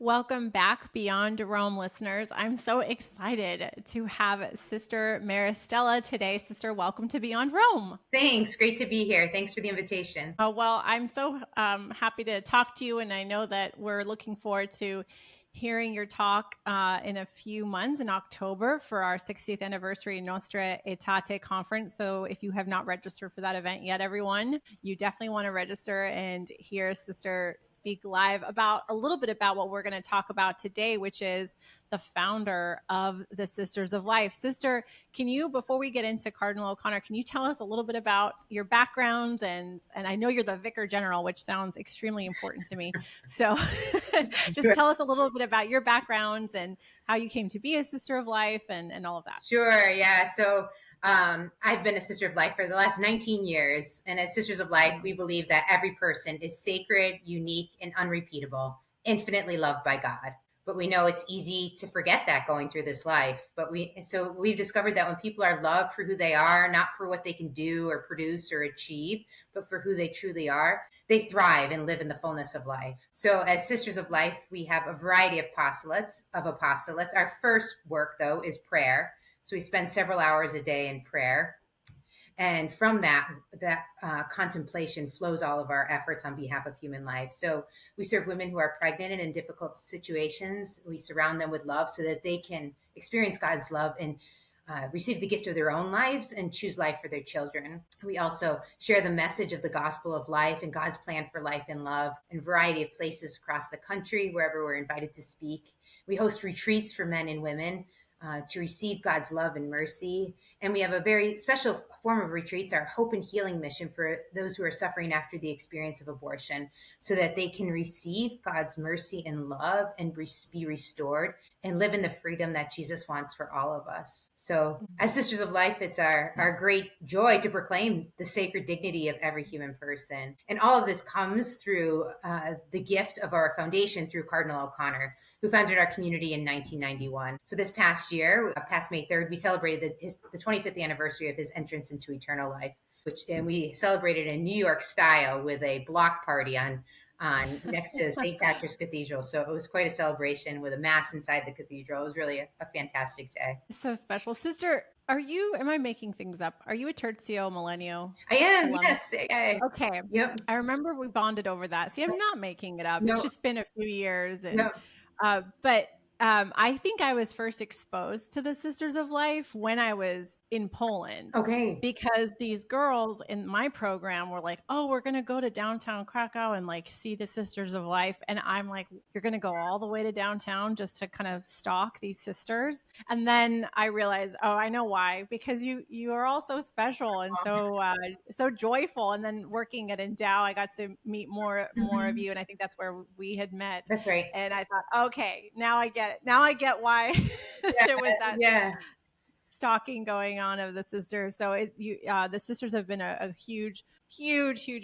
Welcome back, Beyond Rome listeners. I'm so excited to have Sister Maris Stella today. Sister, welcome to Beyond Rome. Thanks. Great to be here. Thanks for the invitation. Well, I'm so happy to talk to you, and I know that we're looking forward to hearing your talk in a few months in October for our 60th anniversary Nostra Aetate conference. So if you have not registered for that event yet, everyone, you definitely want to register and hear Sister speak live about a little bit about what we're going to talk about today, which is the founder of the Sisters of Life. Sister, can you, before we get into Cardinal O'Connor, can you tell us a little bit about your background? And I know you're the Vicar General, which sounds extremely important to me. So just tell us a little bit about your backgrounds and how you came to be a Sister of Life and all of that. Sure. Yeah. So I've been a Sister of Life for the last 19 years. And as Sisters of Life, we believe that every person is sacred, unique, and unrepeatable, infinitely loved by God. But we know it's easy to forget that going through this life. So we've discovered that when people are loved for who they are, not for what they can do or produce or achieve, but for who they truly are, they thrive and live in the fullness of life. So as Sisters of Life, we have a variety of apostolates. Our first work, though, is prayer. So we spend several hours a day in prayer. And from that contemplation flows all of our efforts on behalf of human life. So we serve women who are pregnant and in difficult situations. We surround them with love so that they can experience God's love and receive the gift of their own lives and choose life for their children. We also share the message of the gospel of life and God's plan for life and love in a variety of places across the country, wherever we're invited to speak. We host retreats for men and women to receive God's love and mercy. And we have a very special form of retreats, our Hope and Healing Mission for those who are suffering after the experience of abortion, so that they can receive God's mercy and love and be restored and live in the freedom that Jesus wants for all of us. So as Sisters of Life, it's our great joy to proclaim the sacred dignity of every human person. And all of this comes through the gift of our foundation through Cardinal O'Connor, who founded our community in 1991. So this past year, past May 3rd, we celebrated the 25th anniversary of his entrance into eternal life, and we celebrated in New York style with a block party on next to St. Patrick's Cathedral. So it was quite a celebration with a mass inside the cathedral. It was really a fantastic day. So special. Sister, am I making things up? Are you a Tertio Millennial? I am, alum? yes. Okay. Yep. I remember we bonded over that. See, I'm not making it up. No. It's just been a few years. And, No. But I think I was first exposed to the Sisters of Life when I was in Poland. Okay. Because these girls in my program were like, oh, we're going to go to downtown Krakow and like see the Sisters of Life. And I'm like, you're going to go all the way to downtown just to kind of stalk these sisters. And then I realized, oh, I know why, because you are all so special and so joyful. And then working at Endow, I got to meet more of you. And I think that's where we had met. That's right. And I thought, okay, now I get it. Now I get why there was that stalking going on of the sisters. So the sisters have been a huge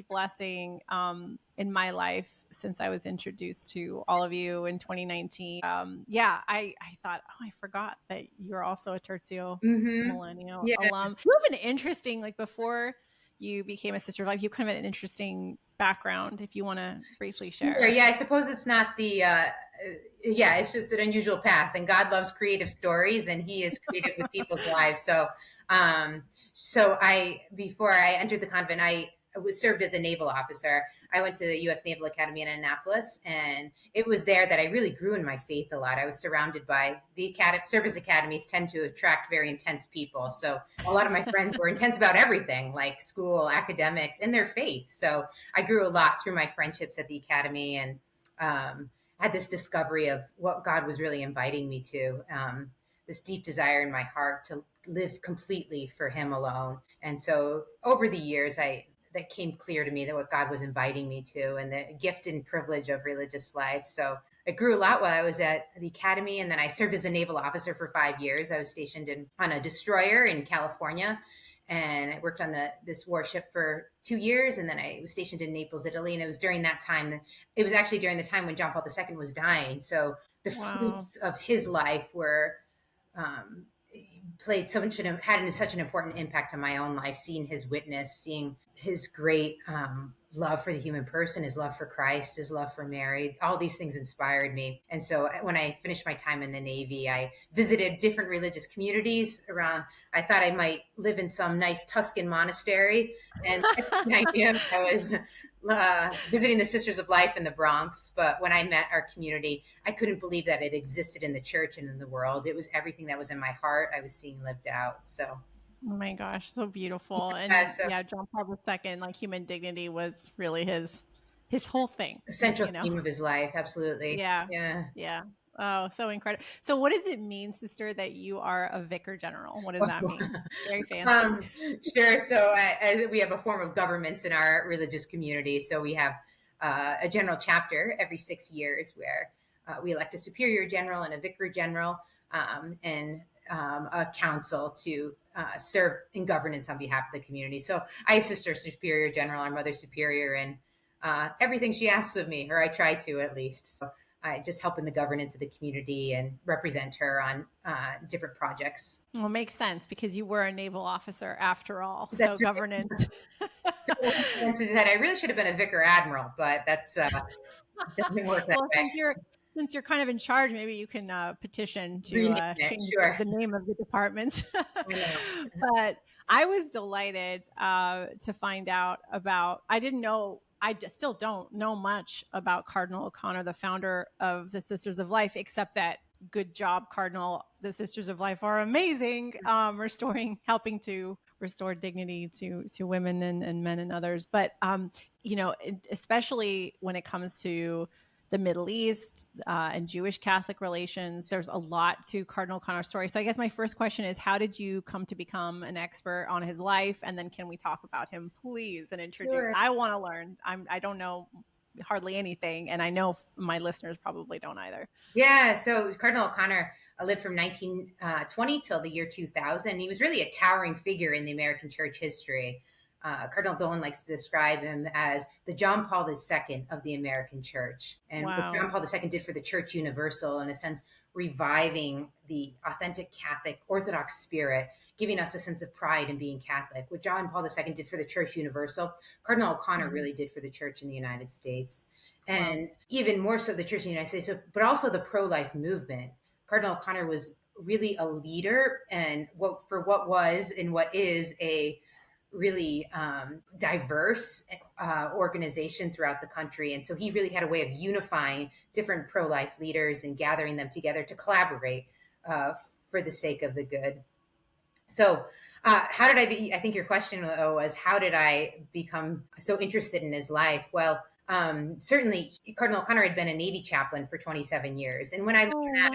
blessing in my life since I was introduced to all of you in 2019. I thought, oh, I forgot that you're also a Tertio Millennial alum. You have an interesting, like before you became a Sister of Life, you kind of had an interesting background, if you want to briefly share. Sure. Yeah, I suppose it's not the it's just an unusual path, and God loves creative stories, and He is creative with people's lives. So, before I entered the convent, I was served as a naval officer. I went to the U.S. Naval Academy in Annapolis, and it was there that I really grew in my faith a lot. I was surrounded by the service academies tend to attract very intense people. So a lot of my friends were intense about everything, like school, academics, and their faith. So I grew a lot through my friendships at the academy, and had this discovery of what God was really inviting me to, this deep desire in my heart to live completely for Him alone. And so over the years, that came clear to me that what God was inviting me to, and the gift and privilege of religious life. So I grew a lot while I was at the academy, and then I served as a naval officer for 5 years. I was stationed on a destroyer in California, and I worked on this warship for 2 years, and then I was stationed in Naples, Italy, and it was during that time. It was actually during the time when John Paul II was dying. So the fruits of his life were had such an important impact on my own life, seeing his witness, seeing his great love for the human person, his love for Christ, his love for Mary. All these things inspired me. And so when I finished my time in the Navy, I visited different religious communities around. I thought I might live in some nice Tuscan monastery. And the idea I was visiting the Sisters of Life in the Bronx. But when I met our community, I couldn't believe that it existed in the church and in the world. It was everything that was in my heart I was seeing lived out. So oh my gosh, so beautiful. And John Paul II, like human dignity was really his whole thing. The central theme of his life. Absolutely. Yeah. Oh, so incredible. So what does it mean, sister, that you are a vicar general? What does that mean? Very fancy. Sure. So we have a form of governments in our religious community. So we have a general chapter every 6 years where we elect a superior general and a vicar general and a council to serve in governance on behalf of the community. So I assist our superior general, our mother superior, and everything she asks of me, or I try to at least. So I just help in the governance of the community and represent her on different projects. Well, it makes sense because you were a naval officer after all. That's so right. Governance. So that I really should have been a vicar admiral, but that's doesn't work that way. Since you're kind of in charge, maybe you can petition to change the name of the departments. But I was delighted to find out about, I still don't know much about Cardinal O'Connor, the founder of the Sisters of Life, except that good job, Cardinal. The Sisters of Life are amazing, helping to restore dignity to women and men and others. But, especially when it comes to the Middle East and Jewish Catholic relations, there's a lot to Cardinal O'Connor's story. So I guess my first question is, how did you come to become an expert on his life? And then can we talk about him, please, and introduce? Sure. I want to learn. I don't know hardly anything, and I know my listeners probably don't either. Yeah, so Cardinal O'Connor lived from 1920 till the year 2000. He was really a towering figure in the American church history. Cardinal Dolan likes to describe him as the John Paul II of the American church. And what John Paul II did for the Church Universal, in a sense, reviving the authentic Catholic Orthodox spirit, giving us a sense of pride in being Catholic. What John Paul II did for the Church Universal, Cardinal O'Connor really did for the church in the United States. And even more so the church in the United States, but also the pro-life movement. Cardinal O'Connor was really a leader, and what was and what is a really diverse organization throughout the country. And so he really had a way of unifying different pro-life leaders and gathering them together to collaborate for the sake of the good. So how did I think your question was, how did I become so interested in his life? Well, certainly Cardinal O'Connor had been a Navy chaplain for 27 years. And when I looked at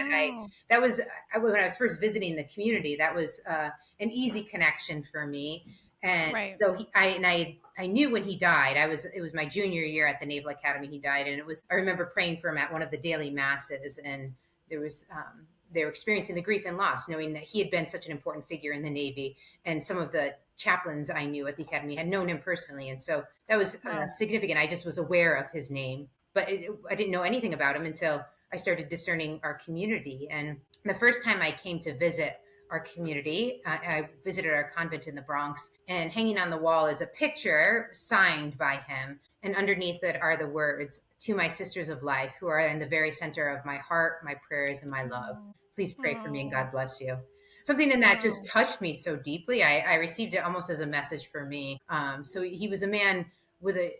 that, when I was first visiting the community, that was an easy connection for me. And though I knew when he died, it was my junior year at the Naval Academy. He died, and I remember praying for him at one of the daily masses, and they were experiencing the grief and loss, knowing that he had been such an important figure in the Navy, and some of the chaplains I knew at the academy had known him personally, and so that was significant. I just was aware of his name, but I didn't know anything about him until I started discerning our community. And the first time I came to visit our community, I visited our convent in the Bronx, and hanging on the wall is a picture signed by him. And underneath it are the words, "To my sisters of life, who are in the very center of my heart, my prayers, and my love. Please pray for me, and God bless you." Something in that just touched me so deeply. I received it almost as a message for me. So he was a man with a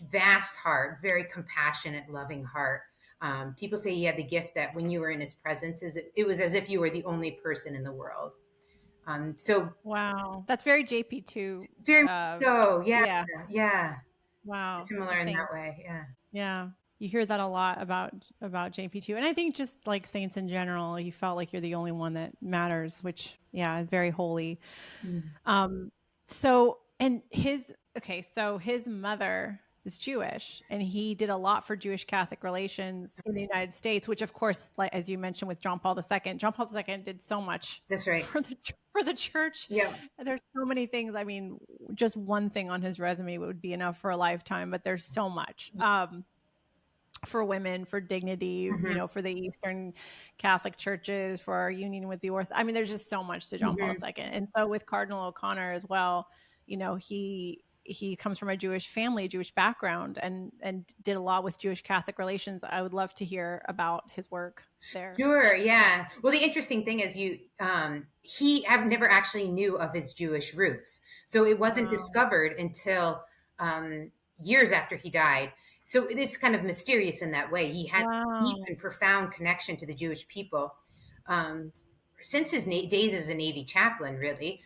vast heart, very compassionate, loving heart. People say he had the gift that when you were in his presence, it was as if you were the only person in the world. Wow, that's very JP2. Very so, yeah. Wow, similar in that way, yeah. You hear that a lot about JP2, and I think just like saints in general, you felt like you're the only one that matters, which is very holy. So his mother is Jewish, and he did a lot for Jewish Catholic relations in the United States, which of course, like as you mentioned with John Paul II, John Paul II did so much. That's right. For the church. Yeah. There's so many things. I mean, just one thing on his resume would be enough for a lifetime, but there's so much. for women, for dignity, for the Eastern Catholic churches, for our union with the Orthodox. I mean, there's just so much to John Paul II. And so with Cardinal O'Connor as well, he comes from a Jewish family, Jewish background, and did a lot with Jewish Catholic relations. I would love to hear about his work there. Sure, yeah. Well, the interesting thing is he never actually knew of his Jewish roots. So it wasn't discovered until years after he died. So it is kind of mysterious in that way. He had a deep and profound connection to the Jewish people since his days as a Navy chaplain, really,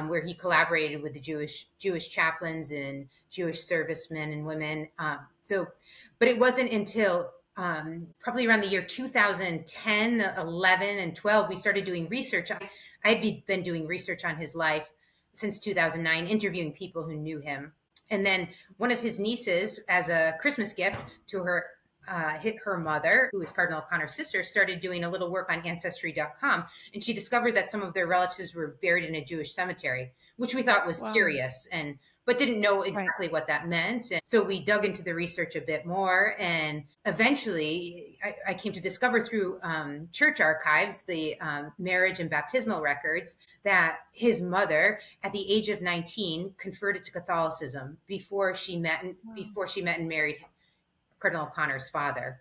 where he collaborated with the Jewish chaplains and Jewish servicemen and women. But it wasn't until probably around the year 2010, 11, and 12, we started doing research. I had been doing research on his life since 2009, interviewing people who knew him. And then one of his nieces, as a Christmas gift to her mother, who was Cardinal O'Connor's sister, started doing a little work on Ancestry.com. And she discovered that some of their relatives were buried in a Jewish cemetery, which we thought was curious, but didn't know exactly what that meant. And so we dug into the research a bit more. And eventually I came to discover through church archives, the marriage and baptismal records, that his mother, at the age of 19, converted to Catholicism before she met and married Cardinal O'Connor's father.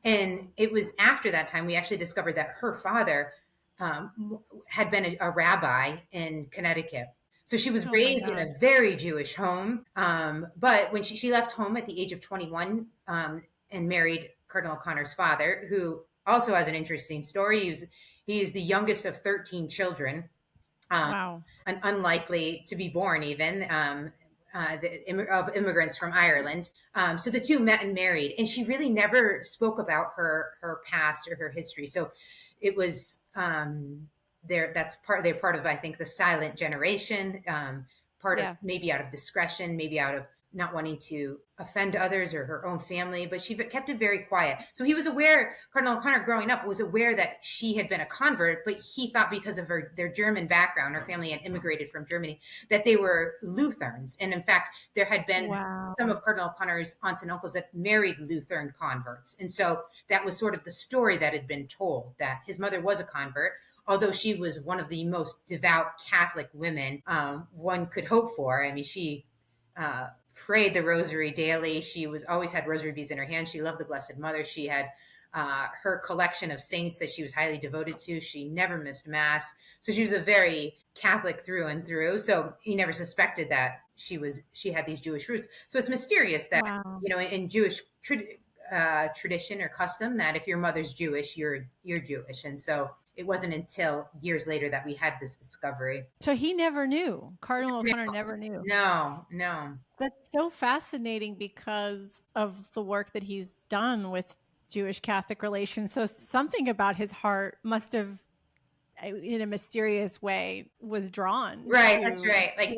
And it was after that time we actually discovered that her father had been a rabbi in Connecticut. So she was raised in a very Jewish home. But when she left home at the age of 21 and married Cardinal O'Connor's father, who also has an interesting story. He's the youngest of 13 children, and unlikely to be born even, of immigrants from Ireland. So the two met and married, and she really never spoke about her past or her history. So it was they're part of, I think, the silent generation, of maybe out of discretion, maybe out of not wanting to offend others or her own family, but she kept it very quiet. So he was aware, Cardinal O'Connor growing up was aware that she had been a convert, but he thought because of their German background, her family had immigrated from Germany, that they were Lutherans. And in fact, there had been some of Cardinal O'Connor's aunts and uncles that married Lutheran converts. And so that was sort of the story that had been told, that his mother was a convert, although she was one of the most devout Catholic women one could hope for. I mean, she prayed the rosary daily. She always had rosary beads in her hand. She loved the Blessed Mother. She had her collection of saints that she was highly devoted to. She never missed Mass. So she was a very Catholic through and through. So he never suspected that she had these Jewish roots. So it's mysterious that, in Jewish tradition or custom, that if your mother's Jewish, you're Jewish. And so it wasn't until years later that we had this discovery. So he never knew. Cardinal O'Connor never knew. No. That's so fascinating because of the work that he's done with Jewish Catholic relations. So something about his heart must have, in a mysterious way, was drawn. Right, that's right. Like,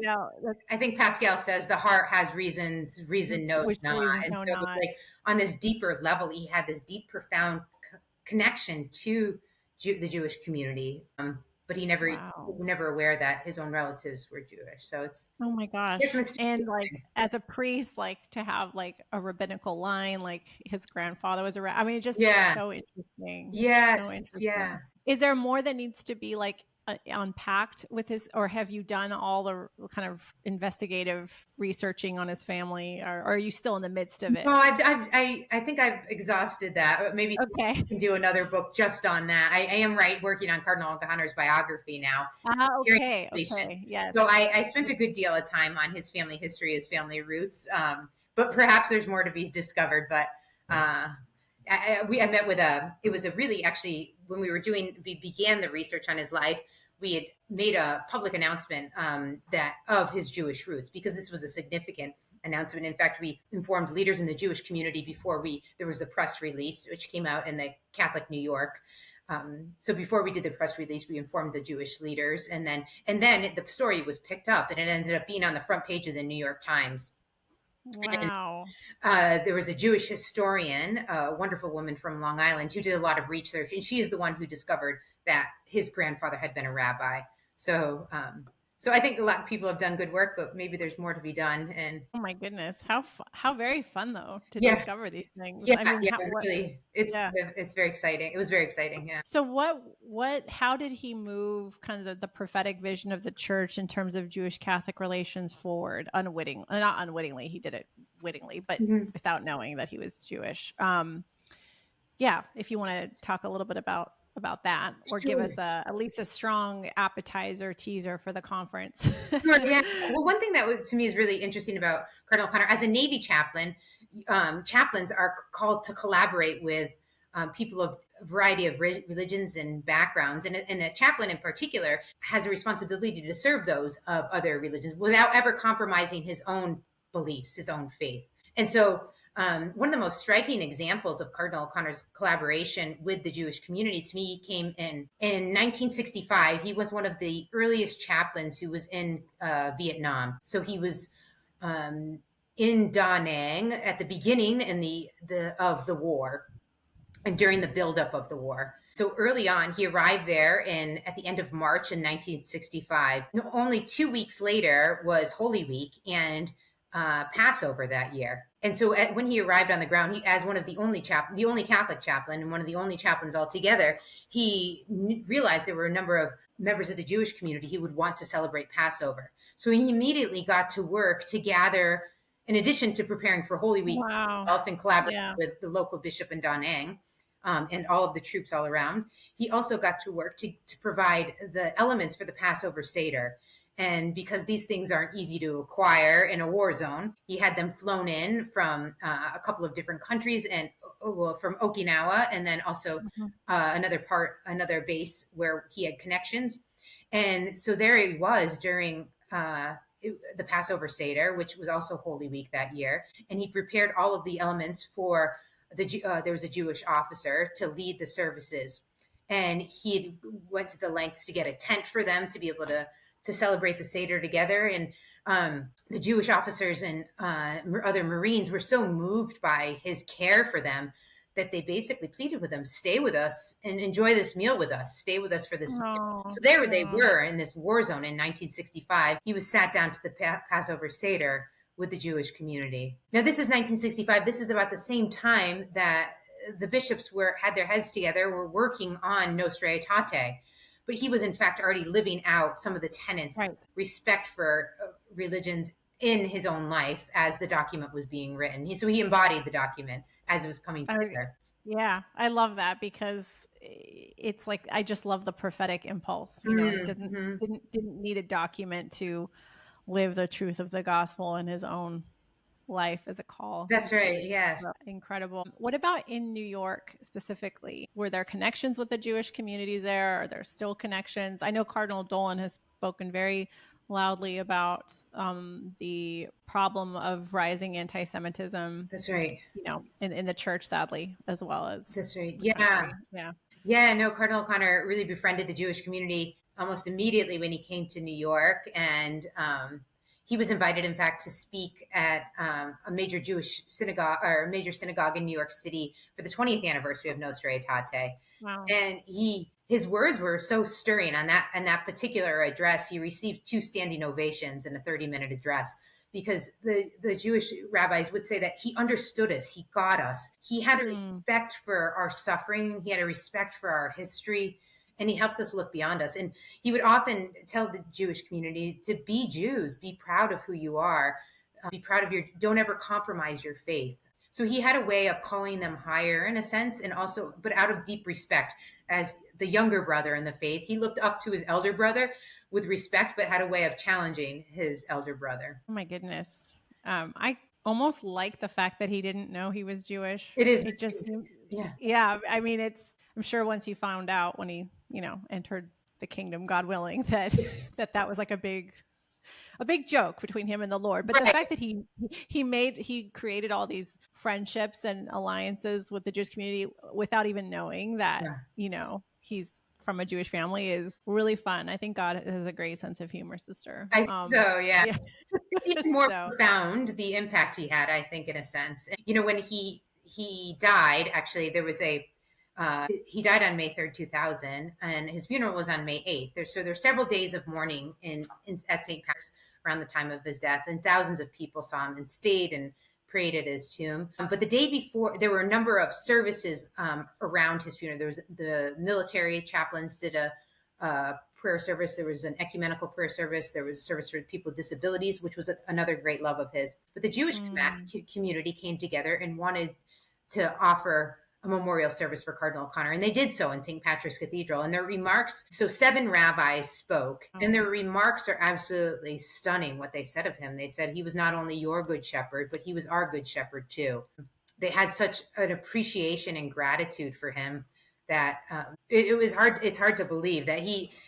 I think Pascal says the heart has reasons, reason knows not. And so it was like on this deeper level, he had this deep, profound connection to the Jewish community, but he never aware that his own relatives were Jewish. So it's my gosh, and like as a priest, like to have like a rabbinical line, like his grandfather was a rabbi. I mean, just so interesting. Yes, so interesting. yeah. Is there more that needs to be like unpacked with his, or have you done all the kind of investigative researching on his family, or are you still in the midst of it? No, I think I've exhausted that. Maybe I can do another book just on that. I am working on Cardinal O'Connor's biography now. Okay. Yes. So I spent a good deal of time on his family history, his family roots, but perhaps there's more to be discovered. But I met with it was a really, actually, when we began the research on his life, we had made a public announcement of his Jewish roots, because this was a significant announcement. In fact, we informed leaders in the Jewish community before there was the press release, which came out in the Catholic New York. So before we did the press release, we informed the Jewish leaders, and then the story was picked up, and it ended up being on the front page of the New York Times. Wow. And, there was a Jewish historian, a wonderful woman from Long Island, who did a lot of research, and she is the one who discovered that his grandfather had been a rabbi. So So I think a lot of people have done good work, but maybe there's more to be done. And Oh my goodness, how very fun though to yeah, discover these things. yeah, I mean, yeah, what? really, Yeah. it's very exciting. It was very exciting. Yeah. So how did he move kind of the prophetic vision of the church in terms of Jewish Catholic relations forward? Not unwittingly, he did it wittingly, but Mhm. without knowing that he was Jewish. Yeah, if you want to talk a little bit about that, or give Sure. us at least a strong appetizer teaser for the conference. Sure, yeah. Well, one thing that to me is really interesting about Cardinal O'Connor as a Navy chaplain, chaplains are called to collaborate with people of a variety of religions and backgrounds, and a chaplain in particular has a responsibility to serve those of other religions without ever compromising his own beliefs, his own faith. And so one of the most striking examples of Cardinal O'Connor's collaboration with the Jewish community to me came in 1965. He was one of the earliest chaplains who was in Vietnam. So he was in Da Nang at the beginning of the war and during the buildup of the war. So early on, he arrived there at the end of March in 1965. Only 2 weeks later was Holy Week and Passover that year. And so when he arrived on the ground, he, as one of the only Catholic chaplain and one of the only chaplains altogether, he realized there were a number of members of the Jewish community he would want to celebrate Passover. So he immediately got to work to gather, in addition to preparing for Holy Week, Wow. and collaborating Yeah. with the local bishop in Da Nang. And all of the troops all around. He also got to work to provide the elements for the Passover Seder. And because these things aren't easy to acquire in a war zone, he had them flown in from a couple of different countries and from Okinawa, and then also another base where he had connections. And so there he was during the Passover Seder, which was also Holy Week that year. And he prepared all of the elements for there was a Jewish officer to lead the services. And he went to the lengths to get a tent for them to be able to celebrate the Seder together. And the Jewish officers and other Marines were so moved by his care for them that they basically pleaded with him, stay with us and enjoy this meal with us. Stay with us for this meal. So there they were in this war zone in 1965. He was sat down to the Passover Seder with the Jewish community. Now, this is 1965. This is about the same time that the bishops had their heads together, were working on Nostra Aetate. But he was, in fact, already living out some of the tenets, Right. respect for religions in his own life as the document was being written. So he embodied the document as it was coming together. Yeah, I love that because it's like I just love the prophetic impulse. You know, it didn't need a document to live the truth of the gospel in his own life as a call. That's right. Yes. Incredible. What about in New York specifically? Were there connections with the Jewish community there? Are there still connections? I know Cardinal Dolan has spoken very loudly about the problem of rising anti-Semitism. That's right. You know, in the church, sadly, as well as. That's right. Yeah. Country. Yeah. Yeah. No, Cardinal O'Connor really befriended the Jewish community almost immediately when he came to New York. And he was invited, in fact, to speak at a major Jewish synagogue or a major synagogue in New York City for the 20th anniversary of Nostra Aetate. Wow. And his words were so stirring on that particular address. He received 2 standing ovations in a 30-minute address because the Jewish rabbis would say that he understood us, he got us. He had a respect for our suffering, he had a respect for our history, and he helped us look beyond us. And he would often tell the Jewish community to be Jews, be proud of who you are, be proud of don't ever compromise your faith. So he had a way of calling them higher in a sense, and also, but out of deep respect. As the younger brother in the faith, he looked up to his elder brother with respect, but had a way of challenging his elder brother. Oh my goodness. I almost like the fact that he didn't know he was Jewish. It is. It just, yeah. Yeah. I mean, I'm sure once he found out when he, entered the kingdom, God willing, that was like a big joke between him and the Lord. But the fact that he created all these friendships and alliances with the Jewish community without even knowing that, he's from a Jewish family is really fun. I think God has a great sense of humor, sister. Yeah. It's more profound, the impact he had, I think, in a sense. When he died, actually, there was a He died on May 3rd, 2000, and his funeral was on May 8th. So there's several days of mourning at St. Patrick's around the time of his death, and thousands of people saw him and stayed and prayed at his tomb. But the day before, there were a number of services around his funeral. There was the military chaplains did a prayer service. There was an ecumenical prayer service. There was a service for people with disabilities, which was another great love of his. But the Jewish community came together and wanted to offer a memorial service for Cardinal O'Connor. And they did so in St. Patrick's Cathedral. And their remarks, so 7 rabbis spoke, and their remarks are absolutely stunning what they said of him. They said he was not only your good shepherd, but he was our good shepherd too. They had such an appreciation and gratitude for him that it's hard to believe that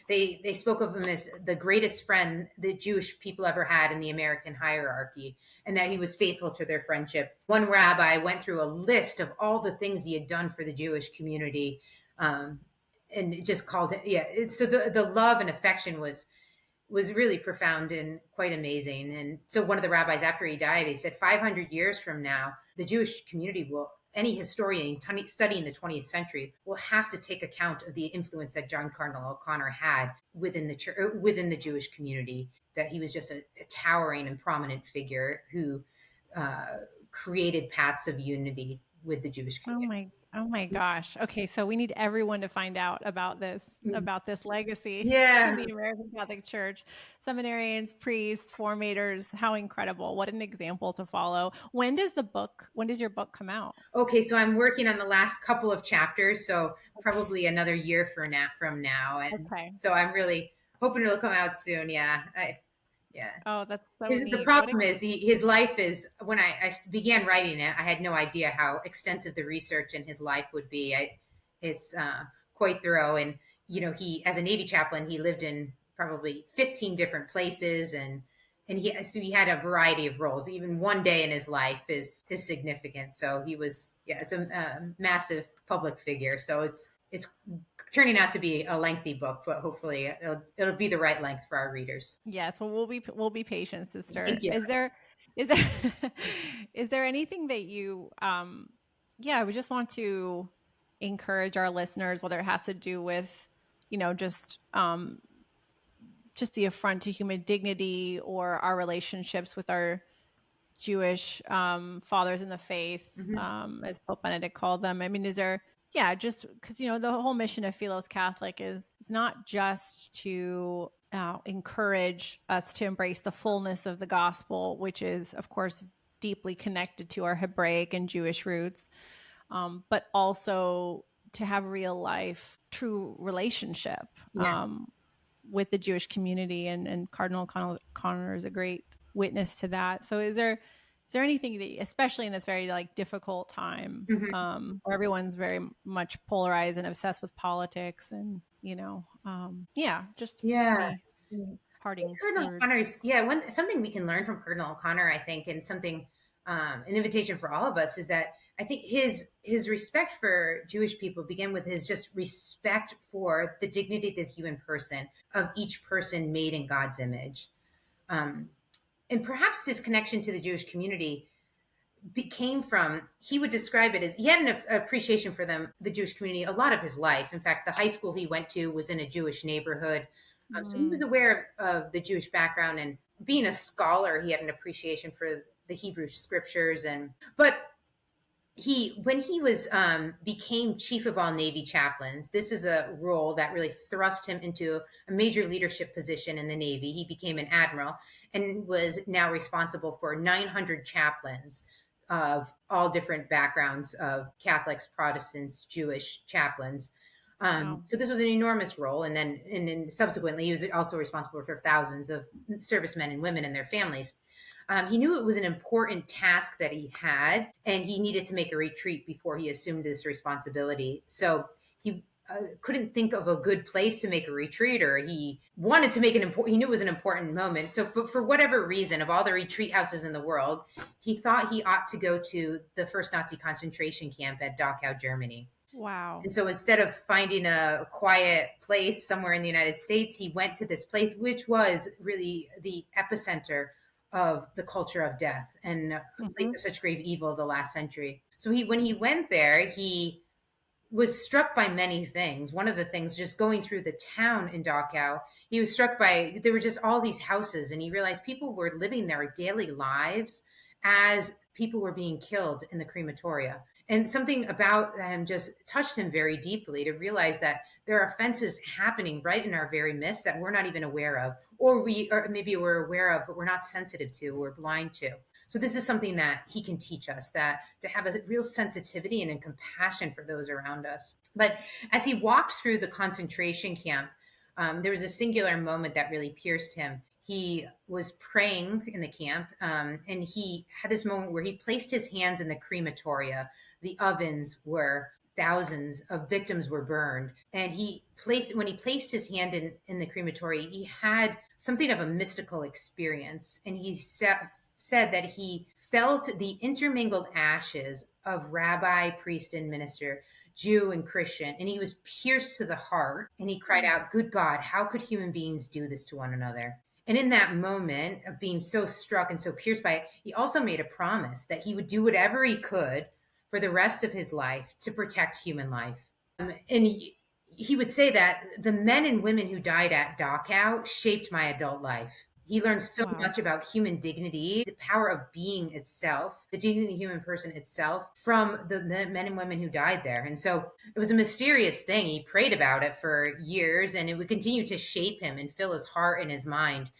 they spoke of him as the greatest friend the Jewish people ever had in the American hierarchy, and that he was faithful to their friendship. One rabbi went through a list of all the things he had done for the Jewish community, and just called it, so the love and affection was really profound and quite amazing. And so one of the rabbis, after he died, he said 500 years from now, the Jewish community any historian studying the 20th century will have to take account of the influence that John Cardinal O'Connor had within the church, within the Jewish community, that he was just a towering and prominent figure who created paths of unity with the Jewish community. Oh my gosh. Okay. So we need everyone to find out about this legacy in the American Catholic Church. Seminarians, priests, formators, how incredible. What an example to follow. When does your book come out? Okay. So I'm working on the last couple of chapters. So probably another year from now. And so I'm really hoping it'll come out soon. Yeah. Oh, that's so neat. The problem is his life is, when I began writing it, I had no idea how extensive the research in his life would be. It's quite thorough. And, he, as a Navy chaplain, he lived in probably 15 different places, and he had a variety of roles. Even one day in his life is significant. So he was, it's a massive public figure. So it's turning out to be a lengthy book, but hopefully it'll be the right length for our readers. Yes, well, we'll be patient, sister. Thank you. Is there anything that you we just want to encourage our listeners, whether it has to do with just the affront to human dignity, or our relationships with our Jewish fathers in the faith, as Pope Benedict called them. I mean, is there just because, the whole mission of Philos Catholic is not just to encourage us to embrace the fullness of the gospel, which is, of course, deeply connected to our Hebraic and Jewish roots, but also to have real life, true relationship with the Jewish community. And Cardinal O'Connor is a great witness to that. So is there anything that, especially in this very difficult time, where everyone's very much polarized and obsessed with politics, and parting Cardinal words? O'Connor's, something we can learn from Cardinal O'Connor, I think, and something an invitation for all of us, is that I think his respect for Jewish people began with his just respect for the dignity of the human person, of each person made in God's image. And perhaps his connection to the Jewish community came from, he would describe it as, he had an appreciation for the Jewish community, a lot of his life. In fact, the high school he went to was in a Jewish neighborhood. So he was aware of the Jewish background, and being a scholar, he had an appreciation for the Hebrew scriptures. But when he became chief of all Navy chaplains, this is a role that really thrust him into a major leadership position in the Navy. He became an admiral and was now responsible for 900 chaplains of all different backgrounds, of Catholics, Protestants, Jewish chaplains. So this was an enormous role. And then subsequently, he was also responsible for thousands of servicemen and women and their families. He knew it was an important task that he had, and he needed to make a retreat before he assumed this responsibility. So he couldn't think of a good place to make a retreat, or he wanted to make he knew it was an important moment. So for whatever reason, of all the retreat houses in the world, he thought he ought to go to the first Nazi concentration camp at Dachau, Germany. Wow. And so instead of finding a quiet place somewhere in the United States, he went to this place, which was really the epicenter of the culture of death and a place of such grave evil the last century. So when he went there, he was struck by many things. One of the things, just going through the town in Dachau, he was struck by, there were just all these houses, and he realized people were living their daily lives as people were being killed in the crematoria. And something about them just touched him very deeply, to realize that there are offenses happening right in our very midst that we're not even aware of, or maybe we're aware of, but we're not sensitive to, we're blind to. So this is something that he can teach us, that to have a real sensitivity and a compassion for those around us. But as he walked through the concentration camp, there was a singular moment that really pierced him. He was praying in the camp, and he had this moment where he placed his hands in the crematoria. The ovens were, thousands of victims were burned. And when he placed his hand in the crematory, he had something of a mystical experience. And he said that he felt the intermingled ashes of rabbi, priest, and minister, Jew and Christian, and he was pierced to the heart. And he cried out, "Good God, how could human beings do this to one another?" And in that moment of being so struck and so pierced by it, he also made a promise that he would do whatever he could for the rest of his life to protect human life. And he would say that the men and women who died at Dachau shaped my adult life. He learned so much about human dignity, the power of being itself, the dignity of the human person itself, from the men and women who died there. And so it was a mysterious thing. He prayed about it for years, and it would continue to shape him and fill his heart and his mind.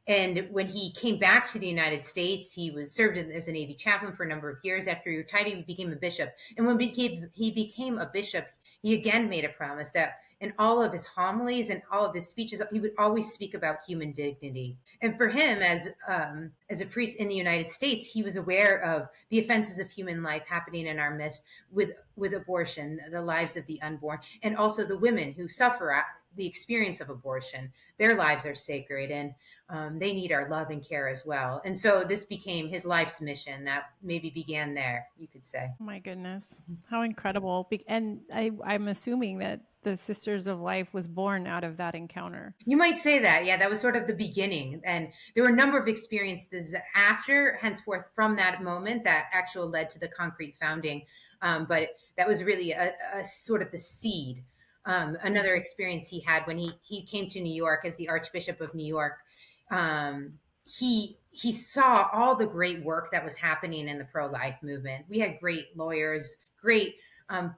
And when he came back to the United States, he was served as a Navy chaplain for a number of years. After he retired, he became a bishop. And when he became a bishop, he again made a promise that in all of his homilies and all of his speeches, he would always speak about human dignity. And for him, as a priest in the United States, he was aware of the offenses of human life happening in our midst with abortion, the lives of the unborn, and also the women who suffer the experience of abortion. Their lives are sacred, and they need our love and care as well. And so this became his life's mission that maybe began there, you could say. Oh my goodness. How incredible. And I'm assuming that the Sisters of Life was born out of that encounter. You might say that. Yeah, that was sort of the beginning. And there were a number of experiences after, henceforth, from that moment that actually led to the concrete founding. But that was really a sort of the seed. Another experience he had when he came to New York as the Archbishop of New York, he saw all the great work that was happening in the pro-life movement. We had great lawyers, great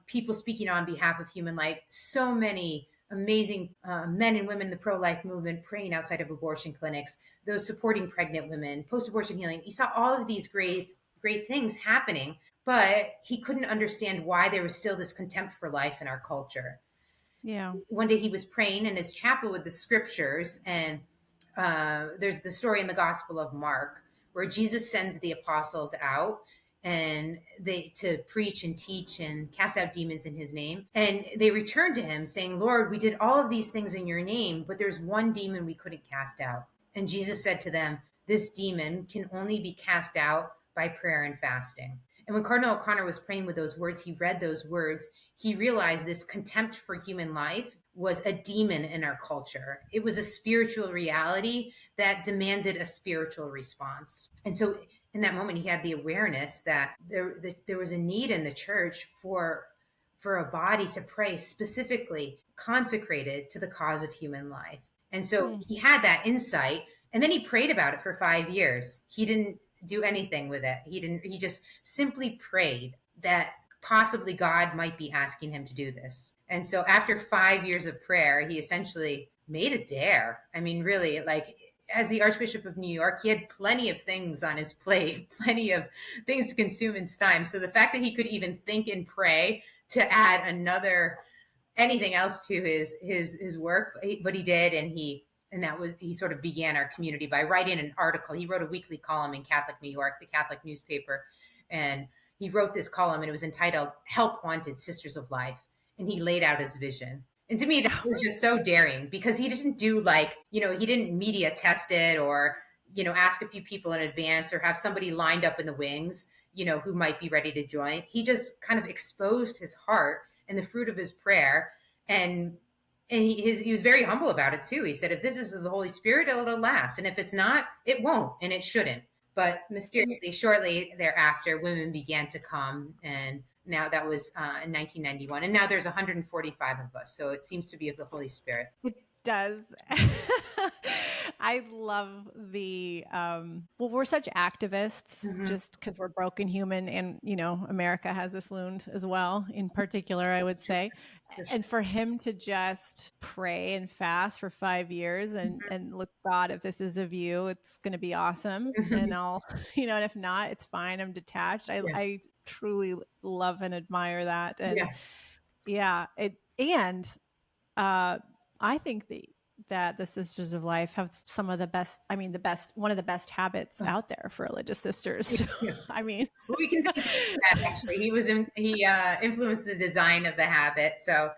people speaking on behalf of human life, so many amazing men and women in the pro-life movement praying outside of abortion clinics, those supporting pregnant women, post-abortion healing. He saw all of these great things happening, but he couldn't understand why there was still this contempt for life in our culture. Yeah. One day he was praying in his chapel with the scriptures, and there's the story in the Gospel of Mark where Jesus sends the apostles out and to preach and teach and cast out demons in his name. And they returned to him saying, "Lord, we did all of these things in your name, but there's one demon we couldn't cast out." And Jesus said to them, "This demon can only be cast out by prayer and fasting." And when Cardinal O'Connor was praying with those words, he read those words, he realized this contempt for human life was a demon in our culture. It was a spiritual reality that demanded a spiritual response. And so in that moment, he had the awareness that there was a need in the church for a body to pray specifically consecrated to the cause of human life. And so he had that insight, and then he prayed about it for 5 years. He didn't do anything with it. He just simply prayed that possibly God might be asking him to do this. And so after 5 years of prayer, he essentially made a dare. I mean, really, like, as the Archbishop of New York, he had plenty of things on his plate, plenty of things to consume his time. So the fact that he could even think and pray to add anything else to his work, but he did, and he sort of began our community by writing an article. He wrote a weekly column in Catholic New York, the Catholic newspaper, and he wrote this column, and it was entitled "Help Wanted, Sisters of Life." And he laid out his vision. And to me, that was just so daring, because he didn't do he didn't media test it, or, ask a few people in advance, or have somebody lined up in the wings, who might be ready to join. He just kind of exposed his heart and the fruit of his prayer. And he was very humble about it too. He said, if this is the Holy Spirit, it'll last. And if it's not, it won't, and it shouldn't. But mysteriously, shortly thereafter, women began to come, and Now that was in 1991. And now there's 145 of us. So it seems to be of the Holy Spirit. It does. I love the, well, we're such activists just because we're broken human, and, you know, America has this wound as well, in particular, I would say. And for him to just pray and fast for 5 years and look, God, if this is of you, it's going to be awesome. And I'll, you know, and if not, it's fine. I'm detached. I truly love and admire that. And I think that the Sisters of Life have some of the best, one of the best habits out there for religious sisters. I mean, we can think that actually. He influenced the design of the habit. So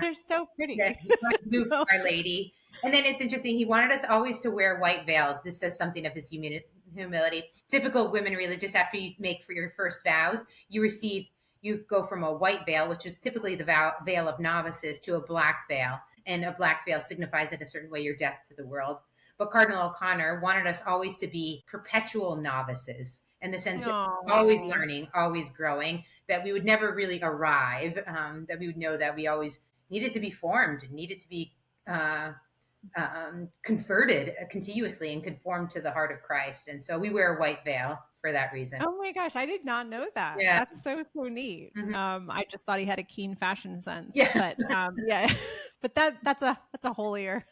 they're so pretty. He Our Lady. And then it's interesting. He wanted us always to wear white veils. This says something of his humility. Typical women religious, after you make for your first vows, you go from a white veil, which is typically the veil of novices, to a black veil. And a black veil signifies in a certain way your death to the world. But Cardinal O'Connor wanted us always to be perpetual novices, in the sense that always learning, always growing, that we would never really arrive, that we would know that we always needed to be formed, needed to be converted continuously and conformed to the heart of Christ. And so we wear a white veil for that reason. Oh my gosh, I did not know that. Yeah. That's so neat. I just thought he had a keen fashion sense. But but that's a holier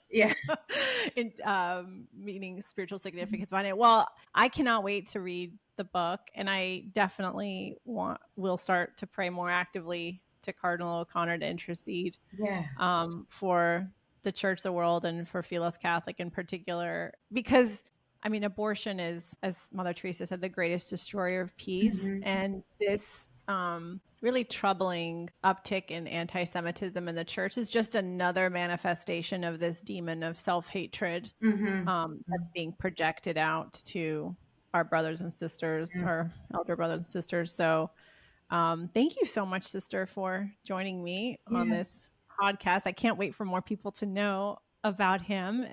meaning, spiritual significance behind it. Well, I cannot wait to read the book, and I definitely will start to pray more actively to Cardinal O'Connor to intercede for the church, the world, and for Philos Catholic in particular, because I mean, abortion is, as Mother Teresa said, the greatest destroyer of peace. And this really troubling uptick in anti-Semitism in the church is just another manifestation of this demon of self-hatred that's being projected out to our brothers and sisters, our elder brothers and sisters. So thank you so much, Sister, for joining me on this podcast. I can't wait for more people to know about him.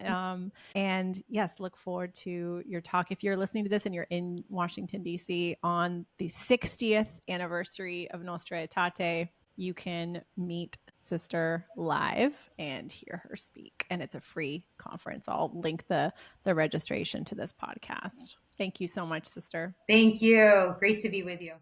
And yes, look forward to your talk. If you're listening to this and you're in Washington, D.C. on the 60th anniversary of Nostra Aetate, you can meet Sister live and hear her speak. And it's a free conference. I'll link the registration to this podcast. Thank you so much, Sister. Thank you. Great to be with you.